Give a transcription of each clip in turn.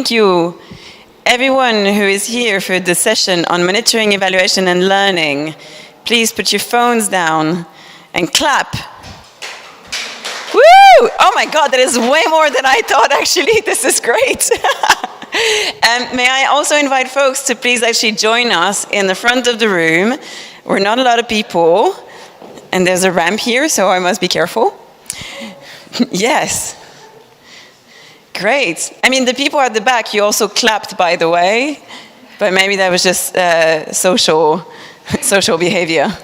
thank you, everyone who is here for the session on monitoring, evaluation, and learning. Please put your phones down and clap. Woo! Oh my God, that is way more than I thought, actually. This is great. May I also invite folks to please actually join us in the front of the room. We're not a lot of people, and there's a ramp here, so I must be careful. Yes. Great. I mean, the people at the back, you also clapped, by the way, but maybe that was just social behavior.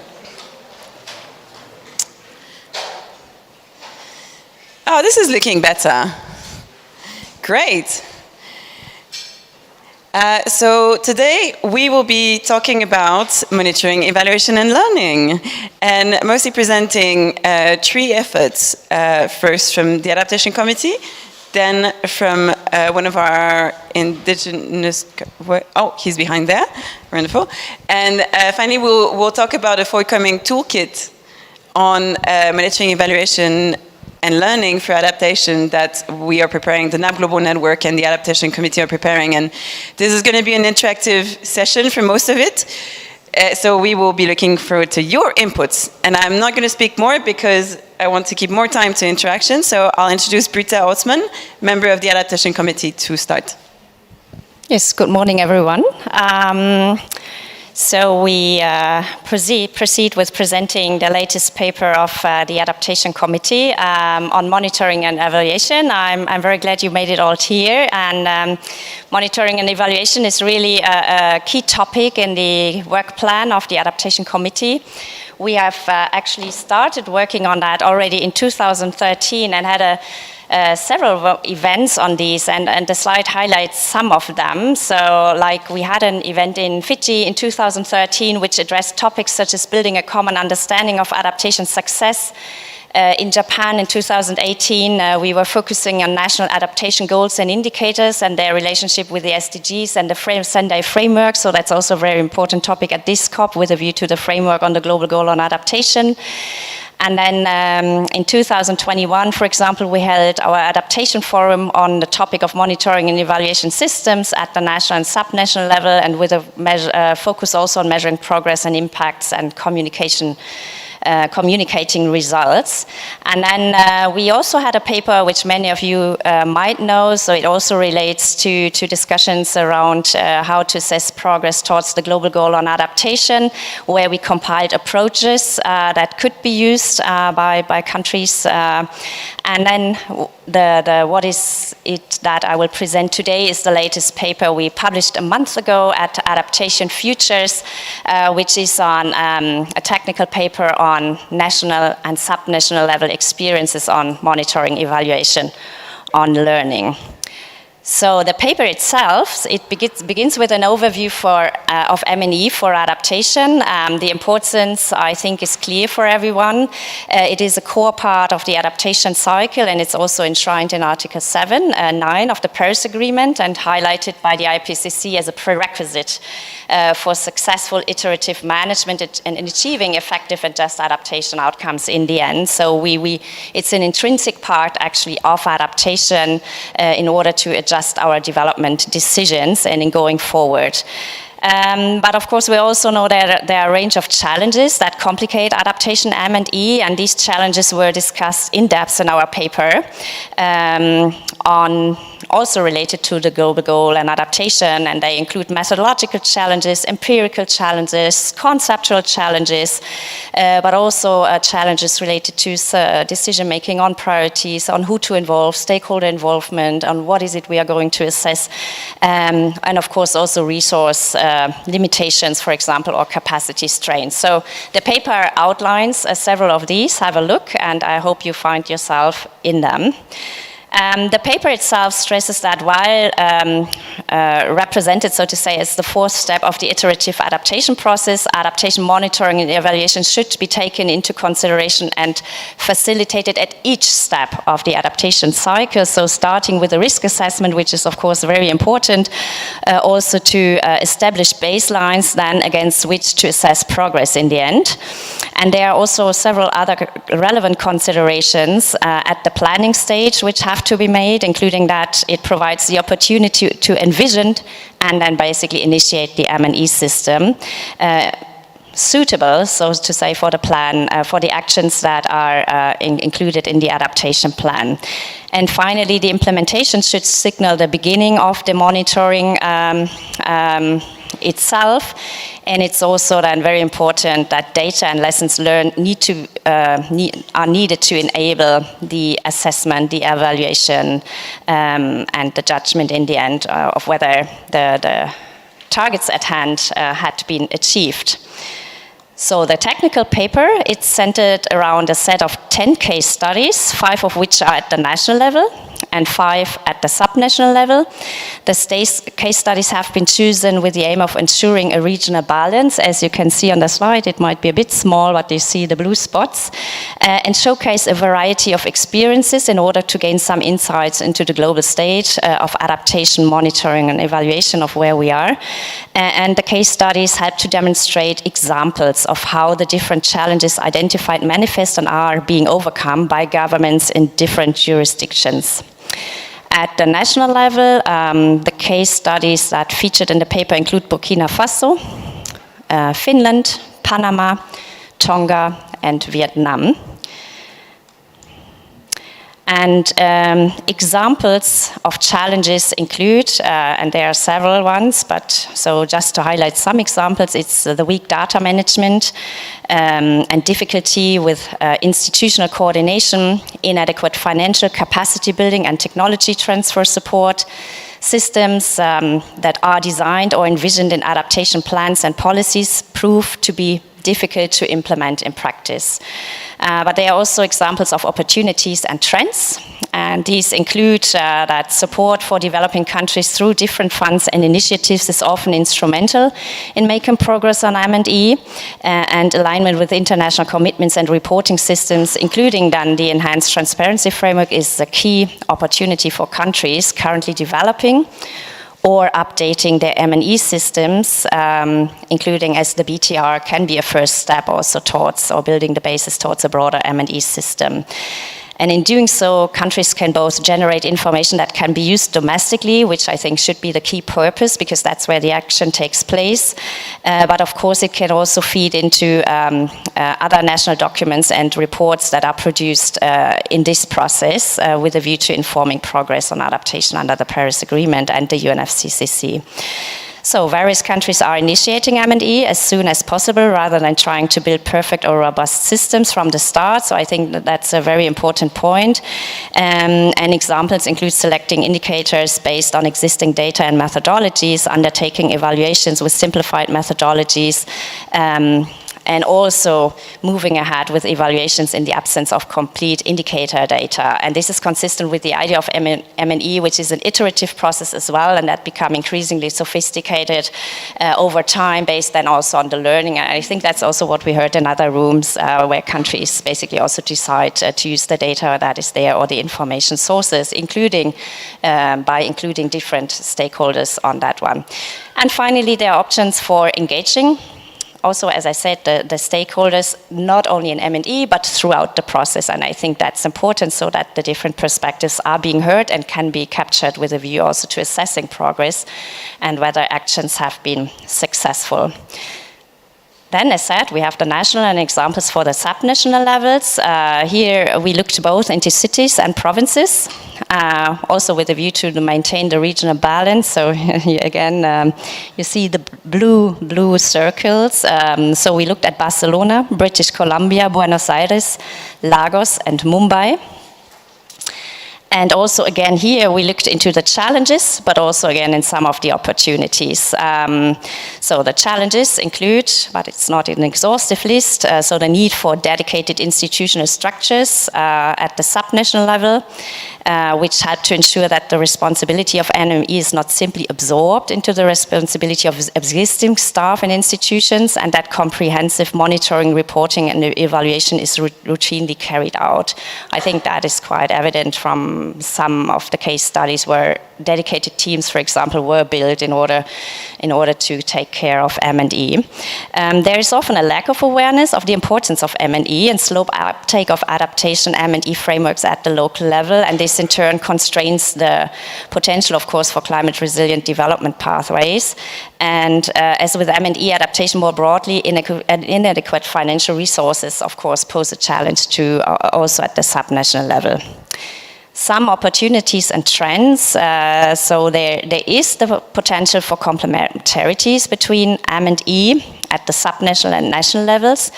Oh, this is looking better. Great. So today we will be talking about monitoring, evaluation, and learning, and mostly presenting 3 efforts. First from the Adaptation Committee, then from one of our indigenous, oh, he's behind there, wonderful. And finally we'll talk about a forthcoming toolkit on monitoring, evaluation, and learning for adaptation that we are preparing, the NAP Global Network and the Adaptation Committee are preparing. And this is going to be an interactive session for most of it. So we will be looking forward to your inputs. And I'm not going to speak more because I want to keep more time to interaction. So I'll introduce Britta Osman, member of the Adaptation Committee, to start. Yes, good morning, everyone. So we proceed with presenting the latest paper of the Adaptation Committee on monitoring and evaluation. I'm very glad you made it all here. And monitoring and evaluation is really a key topic in the work plan of the Adaptation Committee. We have actually started working on that already in 2013 and had several events on these, and the slide highlights some of them. So, like, we had an event in Fiji in 2013 which addressed topics such as building a common understanding of adaptation success. In Japan in 2018, we were focusing on national adaptation goals and indicators and their relationship with the SDGs and the Sendai framework. So that's also a very important topic at this COP with a view to the framework on the global goal on adaptation. And then in 2021, for example, we held our adaptation forum on the topic of monitoring and evaluation systems at the national and subnational level, and with a focus also on measuring progress and impacts and communicating results. And then we also had a paper which many of you might know, so it also relates to discussions around how to assess progress towards the global goal on adaptation, where we compiled approaches that could be used by countries. And then what is it that I will present today is the latest paper we published a month ago at Adaptation Futures, which is on a technical paper on national and subnational level experiences on monitoring, evaluation, on learning. So the paper itself, it begins with an overview of M&E for adaptation. The importance, I think, is clear for everyone. It is a core part of the adaptation cycle, and it's also enshrined in Article 9 of the Paris Agreement, and highlighted by the IPCC as a prerequisite for successful iterative management and achieving effective and just adaptation outcomes in the end. So it's an intrinsic part, actually, of adaptation in order to adjust our development decisions and in going forward. But of course, we also know that there are a range of challenges that complicate adaptation M&E, and these challenges were discussed in depth in our paper, also related to the global goal and adaptation, and they include methodological challenges, empirical challenges, conceptual challenges, but also challenges related to decision-making on priorities, on who to involve, stakeholder involvement, on what is it we are going to assess, and of course also resource limitations, for example, or capacity strains. So the paper outlines several of these. Have a look, and I hope you find yourself in them. The paper itself stresses that while represented, so to say, as the fourth step of the iterative adaptation process, adaptation monitoring and evaluation should be taken into consideration and facilitated at each step of the adaptation cycle. So starting with the risk assessment, which is of course very important, also to establish baselines then against which to assess progress in the end. And there are also several other relevant considerations at the planning stage which have to be made, including that it provides the opportunity to envision and then basically initiate the M&E system. Suitable, so to say, for the plan, for the actions that are included in the adaptation plan. And finally, the implementation should signal the beginning of the monitoring itself. And it's also then very important that data and lessons learned are needed to enable the assessment, the evaluation, and the judgment in the end of whether the targets at hand had been achieved. So the technical paper, it's centered around a set of 10 case studies, 5 of which are at the national level and 5 at the subnational level. The case studies have been chosen with the aim of ensuring a regional balance. As you can see on the slide, it might be a bit small, but you see the blue spots, and showcase a variety of experiences in order to gain some insights into the global stage of adaptation, monitoring, and evaluation of where we are. And the case studies help to demonstrate examples of how the different challenges identified manifest and are being overcome by governments in different jurisdictions. At the national level, the case studies that featured in the paper include Burkina Faso, Finland, Panama, Tonga, and Vietnam. And examples of challenges include, and there are several ones, but so just to highlight some examples, it's the weak data management and difficulty with institutional coordination, inadequate financial capacity building and technology transfer support, systems that are designed or envisioned in adaptation plans and policies prove to be difficult to implement in practice. But there are also examples of opportunities and trends, and these include that support for developing countries through different funds and initiatives is often instrumental in making progress on M&E, and alignment with international commitments and reporting systems, including then the enhanced transparency framework, is a key opportunity for countries currently developing or updating their M&E systems, including as the BTR can be a first step also towards, or building the basis towards a broader M&E system. And in doing so, countries can both generate information that can be used domestically, which I think should be the key purpose, because that's where the action takes place. But of course, it can also feed into other national documents and reports that are produced in this process with a view to informing progress on adaptation under the Paris Agreement and the UNFCCC. So various countries are initiating M&E as soon as possible rather than trying to build perfect or robust systems from the start. So I think that that's a very important point. And examples include selecting indicators based on existing data and methodologies, undertaking evaluations with simplified methodologies, and also moving ahead with evaluations in the absence of complete indicator data. And this is consistent with the idea of M&E, which is an iterative process as well, and that become increasingly sophisticated over time, based then also on the learning. And I think that's also what we heard in other rooms, where countries basically also decide to use the data that is there or the information sources, including by including different stakeholders on that one. And finally, there are options for engaging also, as I said, the stakeholders, not only in M&E, but throughout the process. And I think that's important so that the different perspectives are being heard and can be captured with a view also to assessing progress and whether actions have been successful. Then, as said, we have the national and examples for the subnational levels. Here we looked both into cities and provinces, also with a view to maintain the regional balance. So here again, you see the blue circles. So we looked at Barcelona, British Columbia, Buenos Aires, Lagos, and Mumbai. And also, again, here we looked into the challenges, but also, again, in some of the opportunities. So the challenges include, but it's not an exhaustive list, so the need for dedicated institutional structures at the subnational level, which had to ensure that the responsibility of NME is not simply absorbed into the responsibility of existing staff and institutions, and that comprehensive monitoring, reporting, and evaluation is routinely carried out. I think that is quite evident from some of the case studies where dedicated teams, for example, were built in order to take care of M&E. There is often a lack of awareness of the importance of M&E and slow uptake of adaptation M&E frameworks at the local level, and this in turn constrains the potential, of course, for climate resilient development pathways. And as with M&E adaptation more broadly, inadequate financial resources, of course, pose a challenge to also at the subnational level. Some opportunities and trends, so there is the potential for complementarities between M&E at the subnational and national levels,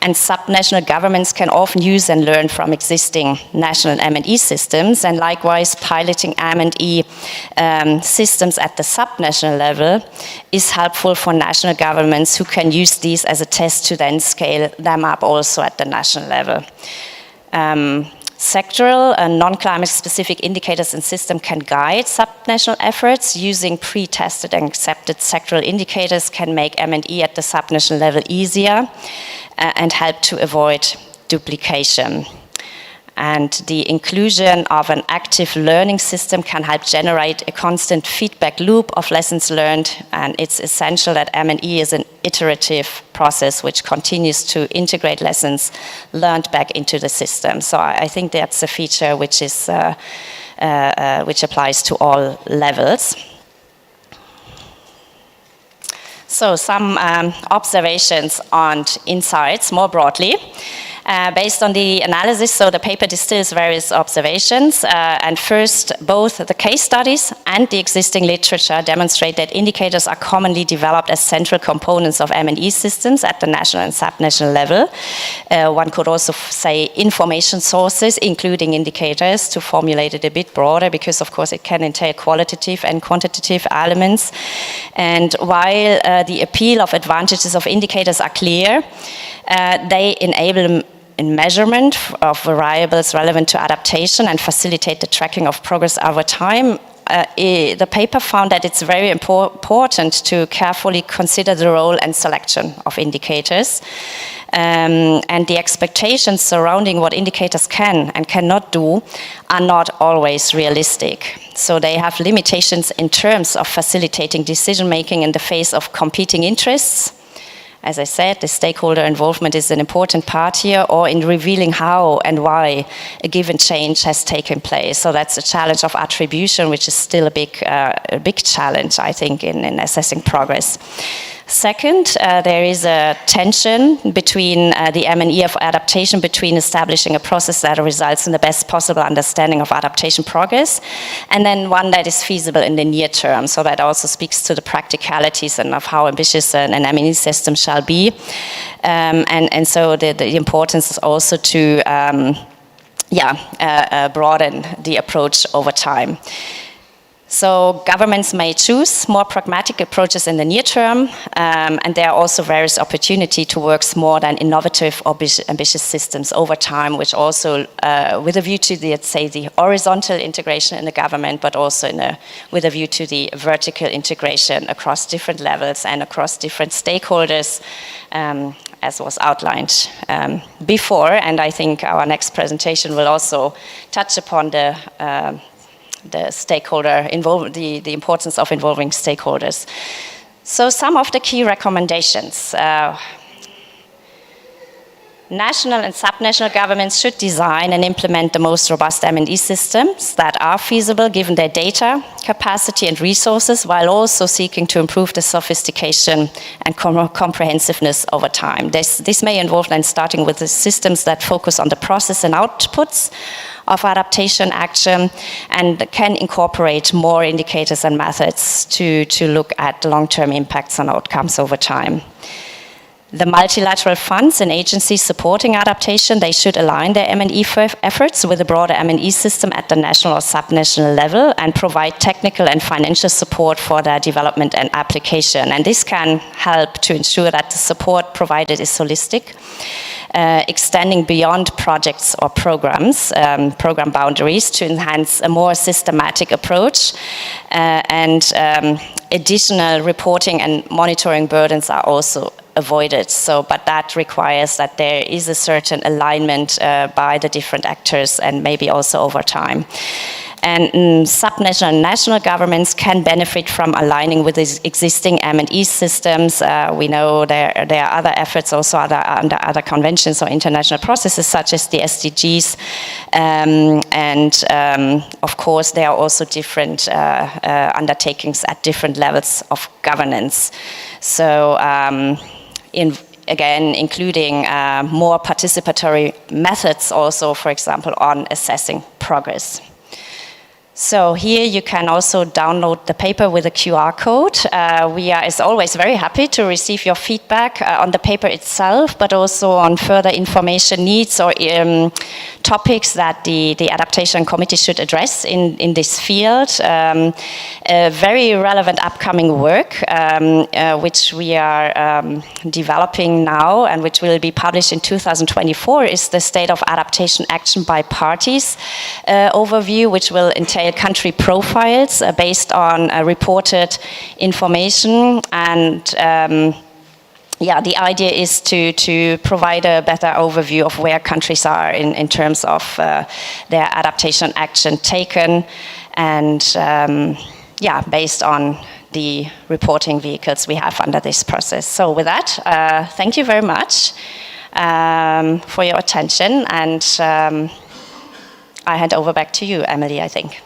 and subnational governments can often use and learn from existing national M&E systems, and likewise piloting M&E systems at the subnational level is helpful for national governments who can use these as a test to then scale them up also at the national level. Sectoral and non-climate specific indicators and systems can guide subnational efforts. Using pre-tested and accepted sectoral indicators can make M&E at the subnational level easier and help to avoid duplication. And the inclusion of an active learning system can help generate a constant feedback loop of lessons learned, and it's essential that M&E is an iterative process which continues to integrate lessons learned back into the system. So I think that's a feature which is which applies to all levels. So some observations and insights more broadly. Based on the analysis, so the paper distills various observations, and first, both the case studies and the existing literature demonstrate that indicators are commonly developed as central components of M&E systems at the national and subnational level. One could also say information sources, including indicators, to formulate it a bit broader, because of course it can entail qualitative and quantitative elements. And while the appeal of advantages of indicators are clear, they enable in measurement of variables relevant to adaptation and facilitate the tracking of progress over time. The paper found that it's very important to carefully consider the role and selection of indicators, and the expectations surrounding what indicators can and cannot do are not always realistic. So they have limitations in terms of facilitating decision making in the face of competing interests. As I said, the stakeholder involvement is an important part here, or in revealing how and why a given change has taken place. So that's a challenge of attribution, which is still a big challenge, I think, in assessing progress. Second, there is a tension between the M&E of adaptation, between establishing a process that results in the best possible understanding of adaptation progress, and then one that is feasible in the near term. So that also speaks to the practicalities and of how ambitious an M&E system shall be. And so the importance is also to broaden the approach over time. So governments may choose more pragmatic approaches in the near term, and there are also various opportunities towards more than innovative or ambitious systems over time, which also, with a view to the, let's say, the horizontal integration in the government, but also with a view to the vertical integration across different levels and across different stakeholders, as was outlined before. And I think our next presentation will also touch upon the stakeholder the importance of involving stakeholders. So some of the key recommendations. National and subnational governments should design and implement the most robust M&E systems that are feasible given their data, capacity and resources, while also seeking to improve the sophistication and comprehensiveness over time. This may involve then starting with the systems that focus on the process and outputs of adaptation action, and can incorporate more indicators and methods to look at long-term impacts and outcomes over time. The multilateral funds and agencies supporting adaptation, they should align their M&E efforts with a broader M&E system at the national or subnational level and provide technical and financial support for their development and application. And this can help to ensure that the support provided is holistic, extending beyond projects or programs, program boundaries, to enhance a more systematic approach. And additional reporting and monitoring burdens are also avoided. So, but that requires that there is a certain alignment by the different actors and maybe also over time. And subnational and national governments can benefit from aligning with these existing M&E systems. We know there are other efforts also under other conventions or international processes such as the SDGs. Of course, there are also different undertakings at different levels of governance. So again, including more participatory methods also, for example, on assessing progress. So here you can also download the paper with a QR code. We are, as always, very happy to receive your feedback on the paper itself, but also on further information needs or topics that the adaptation committee should address in this field. Very relevant upcoming work, which we are developing now and which will be published in 2024 is the State of Adaptation Action by Parties overview, which will entail country profiles based on reported information. And the idea is to provide a better overview of where countries are in terms of their adaptation action taken, and based on the reporting vehicles we have under this process. So with that, thank you very much for your attention, and I hand over back to you, Emily, I think.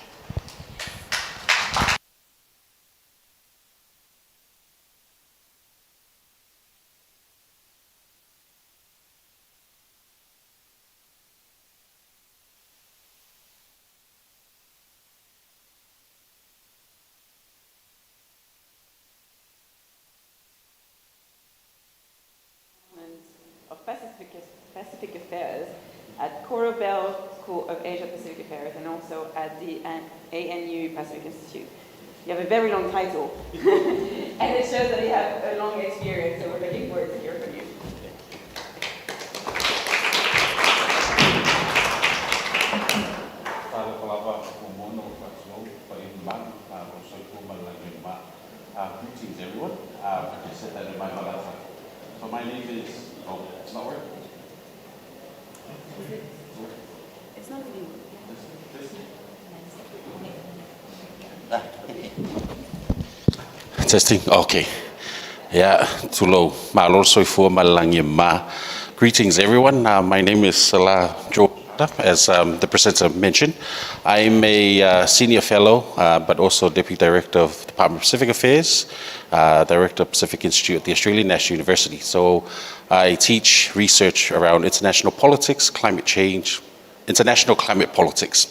Of Pacific Affairs at Corobell School of Asia Pacific Affairs and also at the ANU Pacific Institute. You have a very long title, and it shows that you have a long experience, so we're looking forward to hear from you. Greetings, everyone. I just said that in my mother tongue. So my name is, it's not working? It's not really. Testing, okay. Yeah, tulo malor soifua malangima. Greetings, everyone. My name is Salah Jo. As the presenter mentioned, I'm a senior fellow, but also deputy director of the Department of Pacific Affairs, director of Pacific Institute at the Australian National University. So I teach research around international politics, climate change, international climate politics.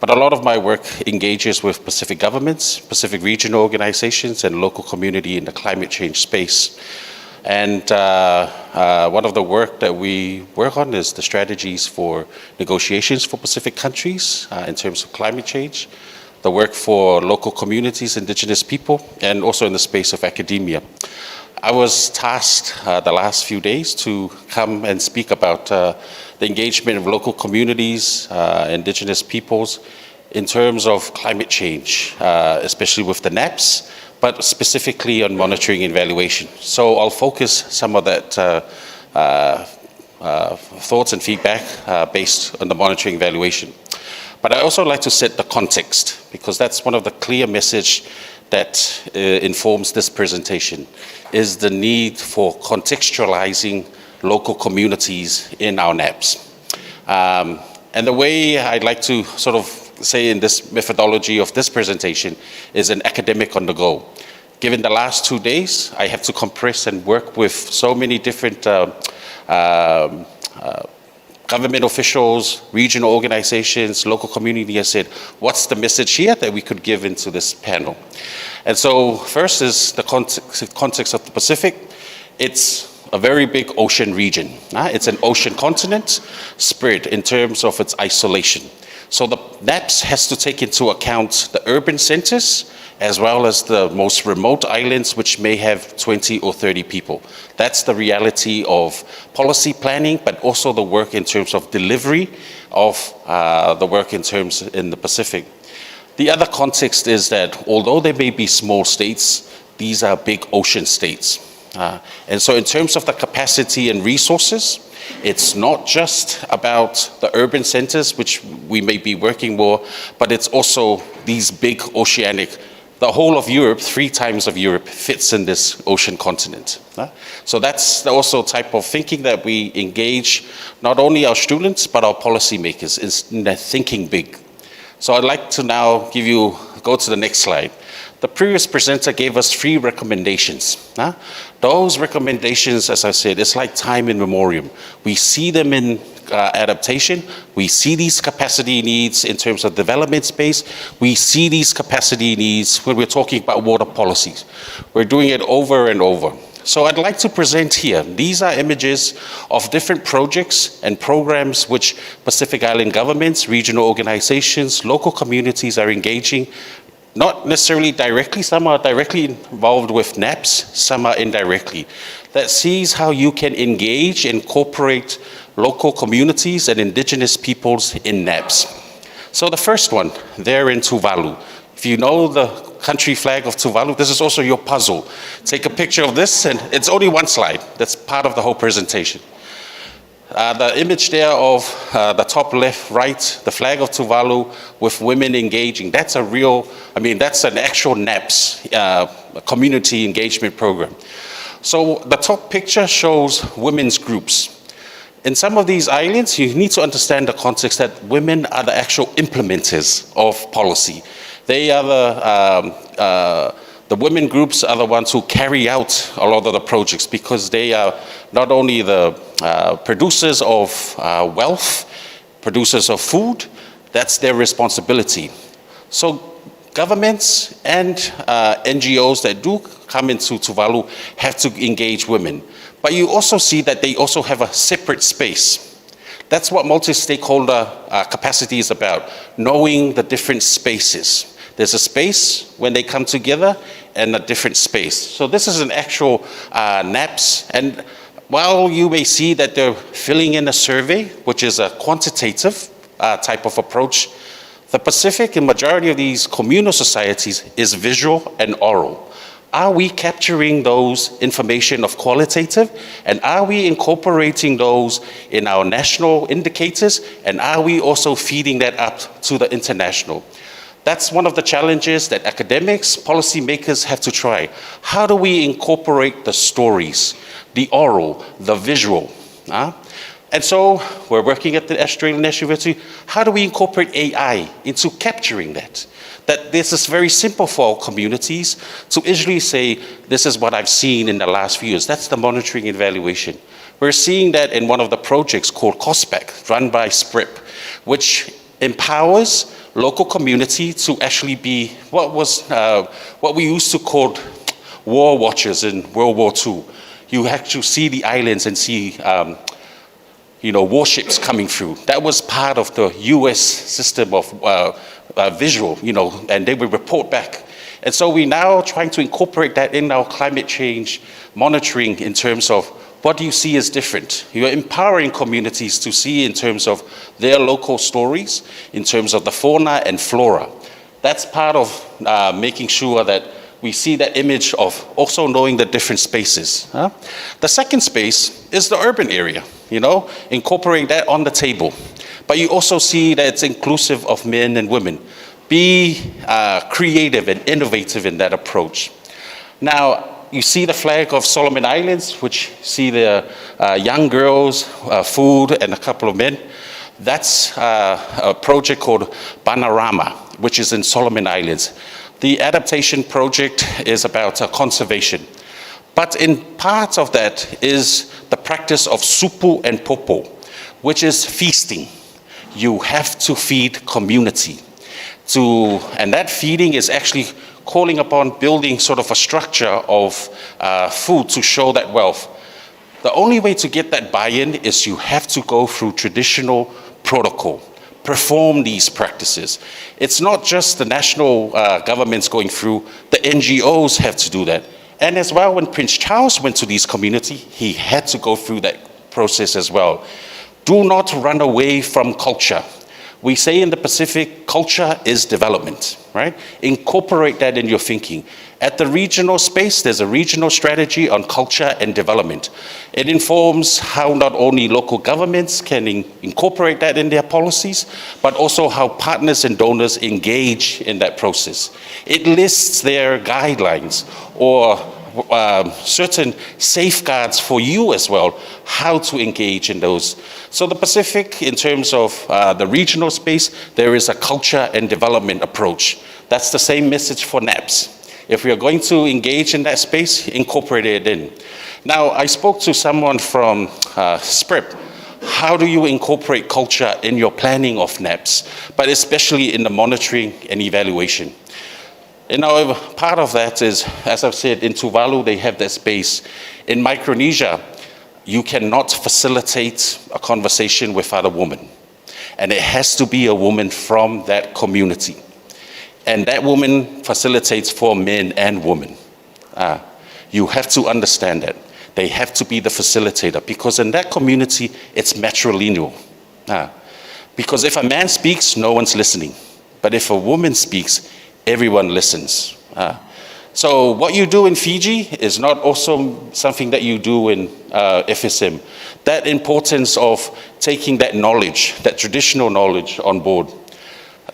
But a lot of my work engages with Pacific governments, Pacific regional organizations, and local community in the climate change space. And one of the work that we work on is the strategies for negotiations for Pacific countries in terms of climate change, the work for local communities, indigenous people, and also in the space of academia. I was tasked the last few days to come and speak about the engagement of local communities, indigenous peoples, in terms of climate change, especially with the NAPs, but specifically on monitoring and evaluation. So I'll focus some of that thoughts and feedback based on the monitoring evaluation. But I also like to set the context, because that's one of the clear message that informs this presentation, is the need for contextualizing local communities in our NAPs. And the way I'd like to sort of say in this methodology of this presentation is an academic on the go. Given the last 2 days, I have to compress and work with so many different government officials, regional organizations, local community. I said, what's the message here that we could give into this panel? And so first is the context of the Pacific. It's a very big ocean region. It's an ocean continent spread in terms of its isolation. So the NAPS has to take into account the urban centers as well as the most remote islands, which may have 20 or 30 people. That's the reality of policy planning, but also the work in terms of delivery of the work in terms in the Pacific. The other context is that although they may be small states, these are big ocean states. And so in terms of the capacity and resources, it's not just about the urban centers, which we may be working more, but it's also these big oceanic. The whole of Europe, 3 times of Europe, fits in this ocean continent. So that's also a type of thinking that we engage not only our students, but our policymakers in their thinking big. So I'd like to now go to the next slide. The previous presenter gave us 3 recommendations. Those recommendations, as I said, it's like time in memoriam. We see them in adaptation. We see these capacity needs in terms of development space. We see these capacity needs when we're talking about water policies. We're doing it over and over. So I'd like to present here. These are images of different projects and programs which Pacific Island governments, regional organizations, local communities are engaging. Not necessarily directly, some are directly involved with NAPS, some are indirectly. That sees how you can engage, incorporate local communities and indigenous peoples in NAPS. So the first one, there in Tuvalu. If you know the country flag of Tuvalu, this is also your puzzle. Take a picture of this, and it's only one slide. That's part of the whole presentation. The image there of the top left, right, the flag of Tuvalu with women engaging, that's that's an actual NAPS, community engagement program. So the top picture shows women's groups. In some of these islands, you need to understand the context that women are the actual implementers of policy. They are the women groups are the ones who carry out a lot of the projects because they are not only the producers of wealth, producers of food, that's their responsibility. So governments and NGOs that do come into Tuvalu have to engage women. But you also see that they also have a separate space. That's what multi-stakeholder capacity is about, knowing the different spaces. There's a space when they come together and a different space. So this is an actual NAPS. And while you may see that they're filling in a survey, which is a quantitative type of approach, the Pacific and majority of these communal societies is visual and oral. Are we capturing those information of qualitative? And are we incorporating those in our national indicators? And are we also feeding that up to the international? That's one of the challenges that academics, policymakers have to try. How do we incorporate the stories, the oral, the visual? And so we're working at the Australian National University. How do we incorporate AI into capturing that? That this is very simple for our communities to easily say, this is what I've seen in the last few years. That's the monitoring evaluation. We're seeing that in one of the projects called COSPAC, run by SPRIP, which empowers local community to actually be what we used to call war watchers in World War II. You actually see the islands and see warships coming through. That was part of the US system of visual, and they would report back. And so we're now trying to incorporate that in our climate change monitoring in terms of what do you see as different? You're empowering communities to see in terms of their local stories, in terms of the fauna and flora. That's part of making sure that we see that image of also knowing the different spaces. The second space is the urban area, incorporating that on the table. But you also see that it's inclusive of men and women. Be creative and innovative in that approach. Now, you see the flag of Solomon Islands, which see the young girls, food, and a couple of men. That's a project called Banarama, which is in Solomon Islands. The adaptation project is about conservation. But in part of that is the practice of supu and popo, which is feasting. You have to feed community. And that feeding is actually calling upon building sort of a structure of food to show that wealth. The only way to get that buy-in is you have to go through traditional protocol, perform these practices. It's not just the national governments going through, the NGOs have to do that. And as well, when Prince Charles went to these communities, he had to go through that process as well. Do not run away from culture. We say in the Pacific, culture is development, right? Incorporate that in your thinking. At the regional space, there's a regional strategy on culture and development. It informs how not only local governments can incorporate that in their policies, but also how partners and donors engage in that process. It lists their guidelines or certain safeguards for you as well, how to engage in those. So the Pacific, in terms of the regional space, there is a culture and development approach. That's the same message for NAPS. If we are going to engage in that space, incorporate it in. Now, I spoke to someone from SPRIP. How do you incorporate culture in your planning of NAPS, but especially in the monitoring and evaluation? And now, part of that is, as I've said, in Tuvalu, they have that space. In Micronesia, you cannot facilitate a conversation without a woman. And it has to be a woman from that community. And that woman facilitates for men and women. You have to understand that. They have to be the facilitator, because in that community, it's matrilineal. Because if a man speaks, no one's listening. But if a woman speaks, everyone listens. So what you do in Fiji is not also something that you do in FSM. That importance of taking that knowledge, that traditional knowledge on board.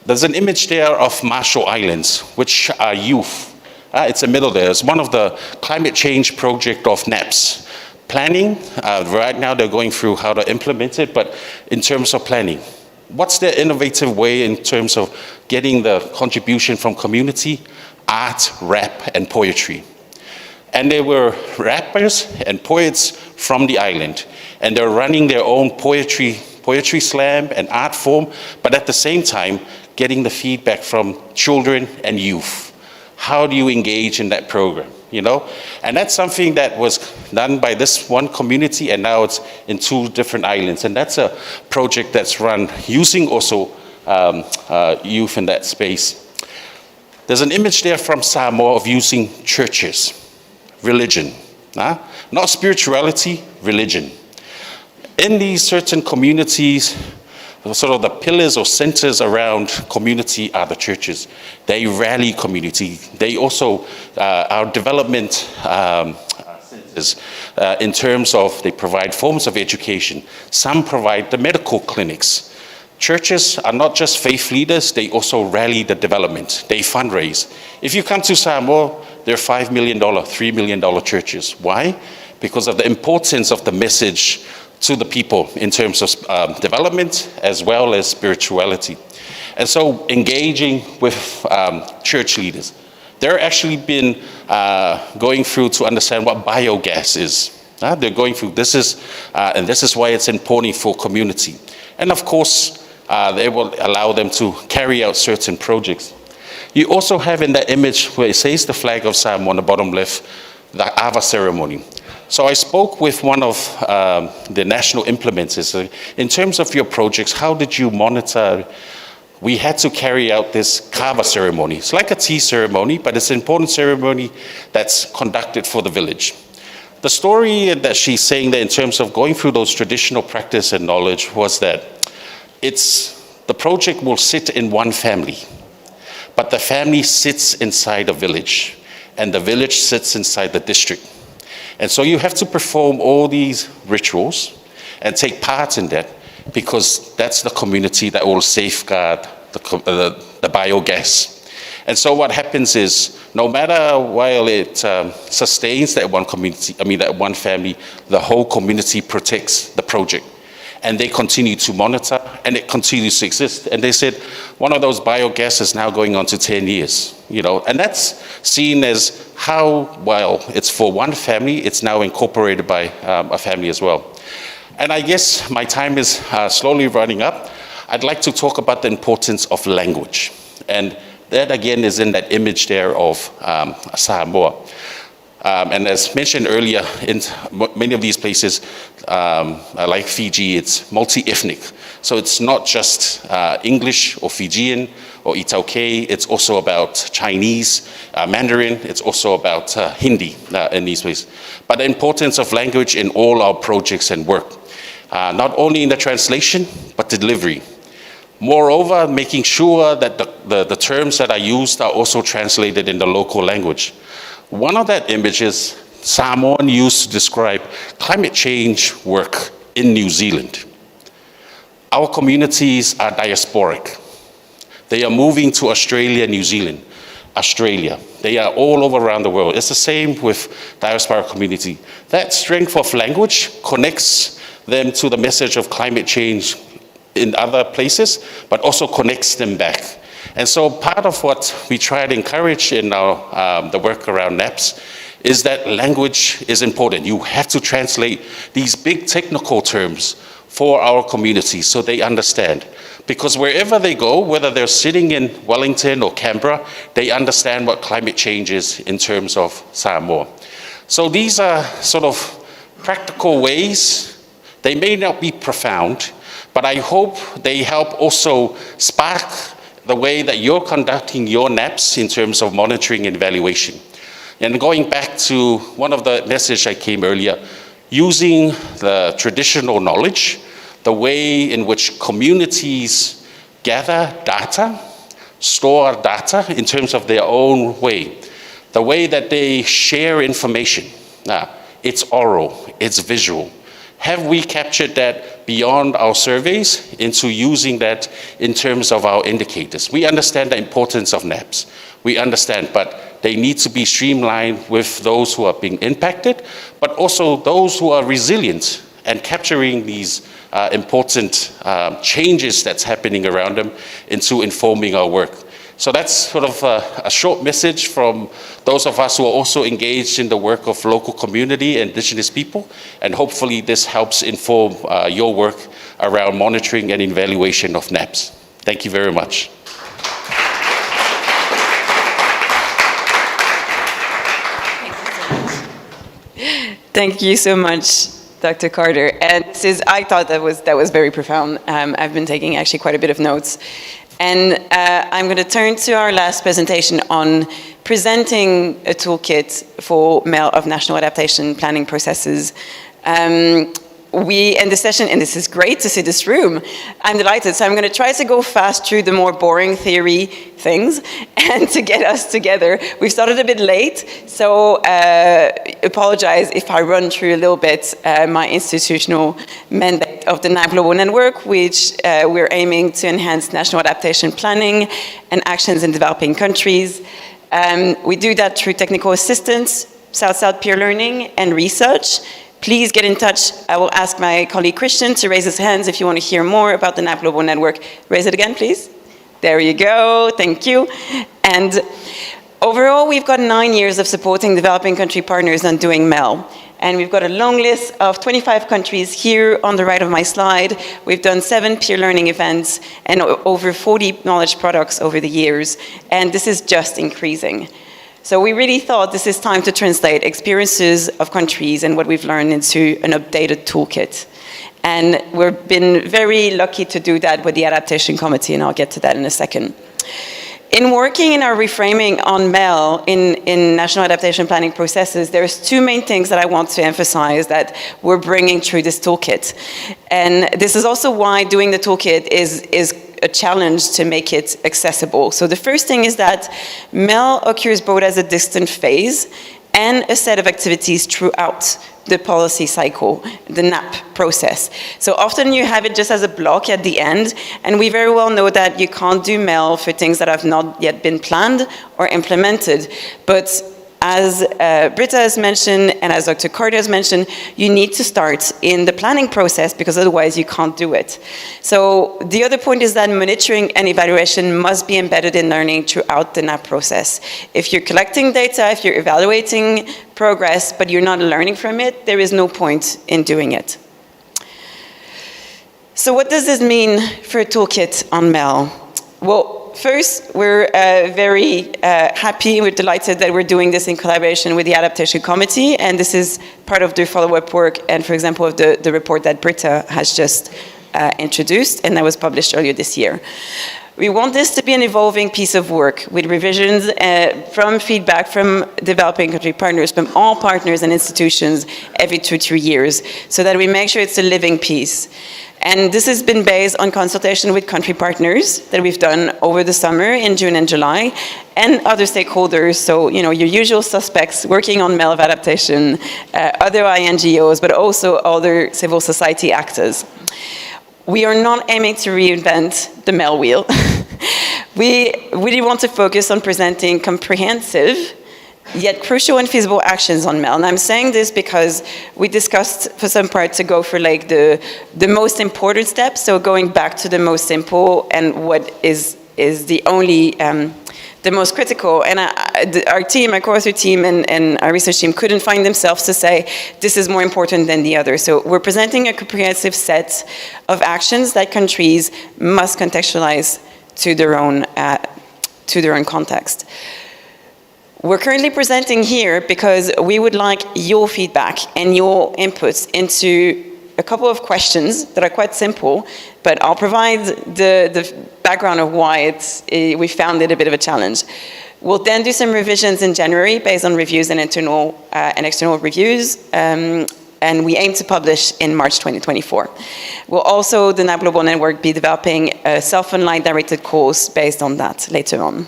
There's an image there of Marshall Islands, which are youth. It's a middle there. It's one of the climate change project of NAPS. Planning, right now they're going through how to implement it, but in terms of planning, what's their innovative way in terms of getting the contribution from community, art, rap, and poetry? And they were rappers and poets from the island, and they're running their own poetry slam and art form, but at the same time, getting the feedback from children and youth. How do you engage in that program, you know? And that's something that was done by this one community, and now it's in 2 different islands. And that's a project that's run using also youth in that space. There's an image there from Samoa of using churches, religion, not spirituality, religion. In these certain communities, sort of the pillars or centers around community are the churches. They rally community. They also are development centers in terms of they provide forms of education. Some provide the medical clinics. Churches are not just faith leaders, they also rally the development. They fundraise. If you come to Samoa, they're $5 million, $3 million churches. Why? Because of the importance of the message to the people in terms of development as well as spirituality. And so engaging with church leaders. They're actually been going through to understand what biogas is. They're going through and this is why it's important for community. And of course, they will allow them to carry out certain projects. You also have in that image where it says the flag of Samoa on the bottom left, the Ava ceremony. So I spoke with one of the national implementers. In terms of your projects, how did you monitor? We had to carry out this kava ceremony. It's like a tea ceremony, but it's an important ceremony that's conducted for the village. The story that she's saying that in terms of going through those traditional practice and knowledge was that the project will sit in one family, but the family sits inside a village, and the village sits inside the district. And so you have to perform all these rituals and take part in that, because that's the community that will safeguard the biogas. And so what happens is, no matter while it sustains that one community, that one family, the whole community protects the project. And they continue to monitor, and it continues to exist. And they said one of those biogas is now going on to 10 years, and that's seen as how, while it's for one family, it's now incorporated by a family as well. And I guess my time is slowly running up. I'd like to talk about the importance of language. And that again is in that image there of Samoa. And as mentioned earlier, in many of these places, like Fiji, it's multi-ethnic. So it's not just English or Fijian or Itaukei, it's also about Chinese, Mandarin, it's also about Hindi in these places. But the importance of language in all our projects and work, not only in the translation, but delivery. Moreover, making sure that the terms that are used are also translated in the local language. One of that image is Samoan used to describe climate change work in New Zealand. Our communities are diasporic. They are moving to Australia, New Zealand, Australia. They are all over around the world. It's the same with diaspora community. That strength of language connects them to the message of climate change in other places, but also connects them back. And so part of what we try to encourage in our, the work around NAPS is that language is important. You have to translate these big technical terms for our communities so they understand. Because wherever they go, whether they're sitting in Wellington or Canberra, they understand what climate change is in terms of Samoa. So these are sort of practical ways. They may not be profound, but I hope they help also spark the way that you're conducting your NAPS in terms of monitoring and evaluation. And going back to one of the messages I came earlier, using the traditional knowledge, the way in which communities gather data, store data in terms of their own way, the way that they share information. Now, it's oral, it's visual. Have we captured that beyond our surveys into using that in terms of our indicators? We understand the importance of NAPS. We understand, but they need to be streamlined with those who are being impacted, but also those who are resilient and capturing these important changes that's happening around them into informing our work. So that's sort of a short message from those of us who are also engaged in the work of local community and Indigenous people, and hopefully this helps inform your work around monitoring and evaluation of NAPS. Thank you very much. Thank you so much, Dr. Carter. And I thought that was very profound. I've been taking actually quite a bit of notes. And I'm going to turn to our last presentation on presenting a toolkit for MEL of national adaptation planning processes. We end the session, and this is great to see this room. I'm delighted. So I'm going to try to go fast through the more boring theory things and to get us together. We've started a bit late, so apologize if I run through a little bit my institutional mandate of the NAP Global Network, which we're aiming to enhance national adaptation planning and actions in developing countries. We do that through technical assistance, South-South peer learning, and research. Please get in touch. I will ask my colleague Christian to raise his hands if you want to hear more about the NAP Global Network. Raise it again, please. There you go. Thank you. And overall, we've got 9 years of supporting developing country partners on doing MEL. And we've got a long list of 25 countries here on the right of my slide. We've done 7 peer learning events and over 40 knowledge products over the years. And this is just increasing. So we really thought this is time to translate experiences of countries and what we've learned into an updated toolkit. And we've been very lucky to do that with the Adaptation Committee, and I'll get to that in a second. In working in our reframing on MEL in national adaptation planning processes, there's 2 main things that I want to emphasize that we're bringing through this toolkit. And this is also why doing the toolkit is a challenge to make it accessible. So the first thing is that MEL occurs both as a distant phase and a set of activities throughout the policy cycle, the NAP process. So often you have it just as a block at the end, and we very well know that you can't do MEL for things that have not yet been planned or implemented. But as Britta has mentioned, and as Dr. Carter has mentioned, you need to start in the planning process because otherwise you can't do it. So the other point is that monitoring and evaluation must be embedded in learning throughout the NAP process. If you're collecting data, if you're evaluating progress, but you're not learning from it, there is no point in doing it. So what does this mean for a toolkit on MEL? Well, first, we're very happy, we're delighted that we're doing this in collaboration with the Adaptation Committee, and this is part of the follow-up work and, for example, of the report that Britta has just introduced, and that was published earlier this year. We want this to be an evolving piece of work with revisions from feedback from developing country partners, from all partners and institutions every 2-3 years, so that we make sure it's a living piece. And this has been based on consultation with country partners that we've done over the summer in June and July, and other stakeholders, so your usual suspects working on MEL adaptation, other INGOs, but also other civil society actors. We are not aiming to reinvent the MEL wheel. We really want to focus on presenting comprehensive, yet crucial and feasible actions on MEL. And I'm saying this because we discussed for some part to go for like the most important steps, so going back to the most simple and what is the only, the most critical. And our team, our co-author team and our research team couldn't find themselves to say, this is more important than the other. So we're presenting a comprehensive set of actions that countries must contextualize to their own context. We're currently presenting here because we would like your feedback and your inputs into a couple of questions that are quite simple, but I'll provide the background of why we found it a bit of a challenge. We'll then do some revisions in January based on reviews and internal and external reviews, and we aim to publish in March 2024. We'll also, the NAP Global Network, be developing a self-online directed course based on that later on.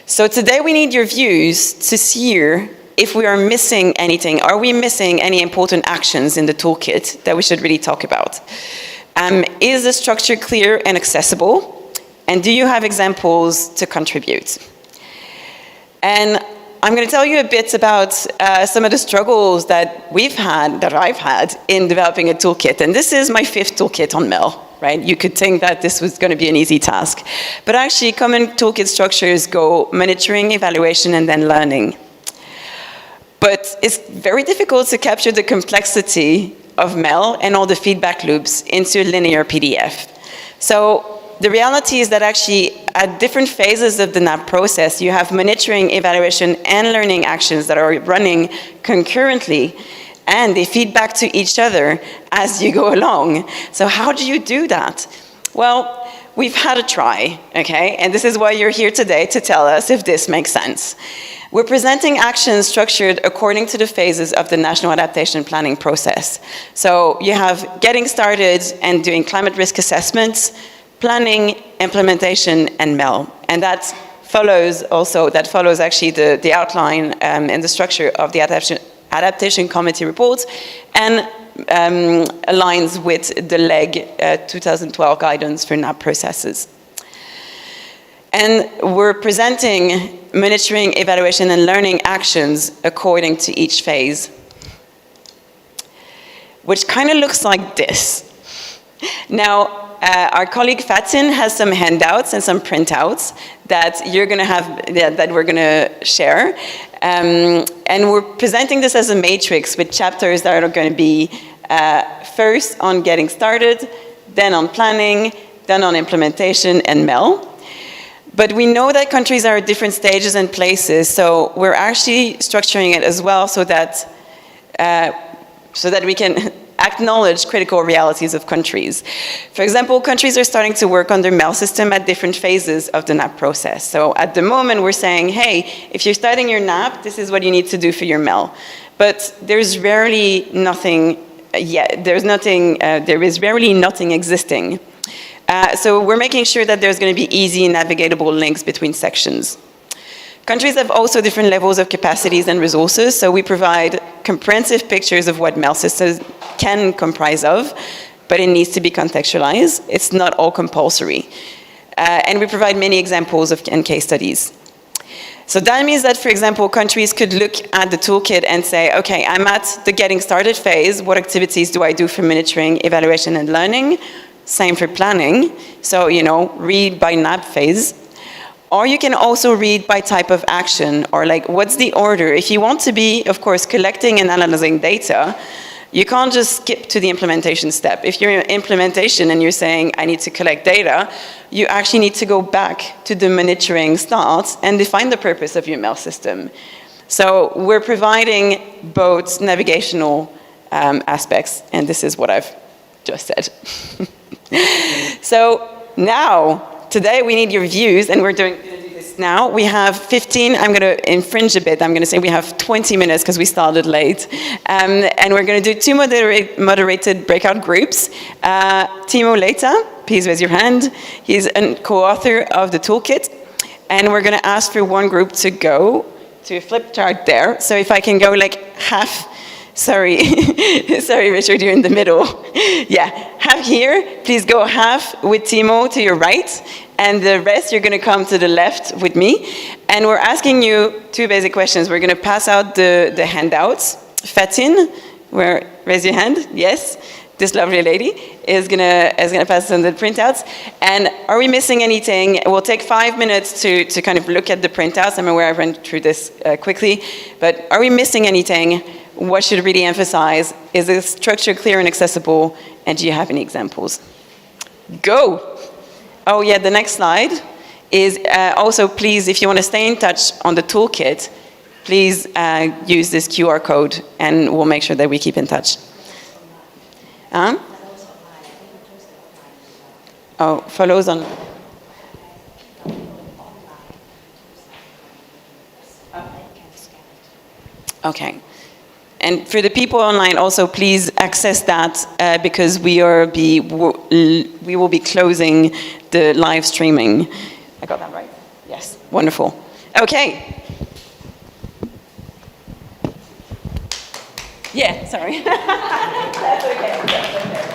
So today we need your views to see if we are missing anything. Are we missing any important actions in the toolkit that we should really talk about? Is the structure clear and accessible? And do you have examples to contribute? And I'm going to tell you a bit about some of the struggles that I've had in developing a toolkit. And this is my 5th toolkit on MEL, right? You could think that this was going to be an easy task. But actually, common toolkit structures go monitoring, evaluation, and then learning. But it's very difficult to capture the complexity of MEL and all the feedback loops into a linear PDF. So the reality is that actually at different phases of the NAP process, you have monitoring, evaluation, and learning actions that are running concurrently, and they feed back to each other as you go along. So how do you do that? Well, we've had a try, okay? And this is why you're here today, to tell us if this makes sense. We're presenting actions structured according to the phases of the national adaptation planning process. So you have getting started and doing climate risk assessments, planning, implementation, and MEL. And that follows actually the outline and the structure of the adaptation committee reports, and aligns with the LEG 2012 guidance for NAP processes. And we're presenting monitoring, evaluation, and learning actions according to each phase, which kind of looks like this. Now, our colleague Fatin has some handouts and some printouts that you're going to have, that we're going to share. And we're presenting this as a matrix with chapters that are going to be first on getting started, then on planning, then on implementation and MEL. But we know that countries are at different stages and places, so we're actually structuring it as well so that we can acknowledge critical realities of countries. For example, countries are starting to work on their MEL system at different phases of the NAP process. So at the moment, we're saying, hey, if you're starting your NAP, this is what you need to do for your MEL. But there's rarely nothing yet. There is rarely nothing existing. So we're making sure that there's going to be easy navigatable links between sections. Countries have also different levels of capacities and resources, so we provide comprehensive pictures of what MEL systems can comprise of, but it needs to be contextualized. It's not all compulsory. And we provide many examples and case studies. So that means that, for example, countries could look at the toolkit and say, okay, I'm at the getting started phase. What activities do I do for monitoring, evaluation, and learning? Same for planning. So, read by NAP phase. Or you can also read by type of action, or like, what's the order? If you want to be, of course, collecting and analyzing data, you can't just skip to the implementation step. If you're in implementation and you're saying, I need to collect data, you actually need to go back to the monitoring start and define the purpose of your MEL system. So we're providing both navigational aspects, and this is what I've just said. So now, today we need your views, and we're going to do this now. We have 15, I'm going to infringe a bit. I'm going to say we have 20 minutes because we started late. And we're going to do 2 moderated breakout groups. Timo Leita, please raise your hand. He's a co-author of the toolkit. And we're going to ask for one group to go to a flip chart there. So if I can go like half, sorry, sorry, Richard, you're in the middle. Yeah, half here, please go half with Timo to your right, and the rest you're gonna come to the left with me. And we're asking you 2 basic questions. We're gonna pass out the handouts. Fatin, raise your hand, yes. This lovely lady is gonna pass on the printouts. And are we missing anything? We'll take 5 minutes to kind of look at the printouts. I'm aware I went through this quickly, but are we missing anything? What should really emphasize? Is the structure clear and accessible? And do you have any examples? Go! Oh yeah, the next slide is also, please, if you want to stay in touch on the toolkit, please use this QR code and we'll make sure that we keep in touch. Oh, follows on. Okay. And for the people online, also please access that because we will be closing the live streaming. I got that right? Yes, wonderful. Okay. Yeah, sorry. That's okay.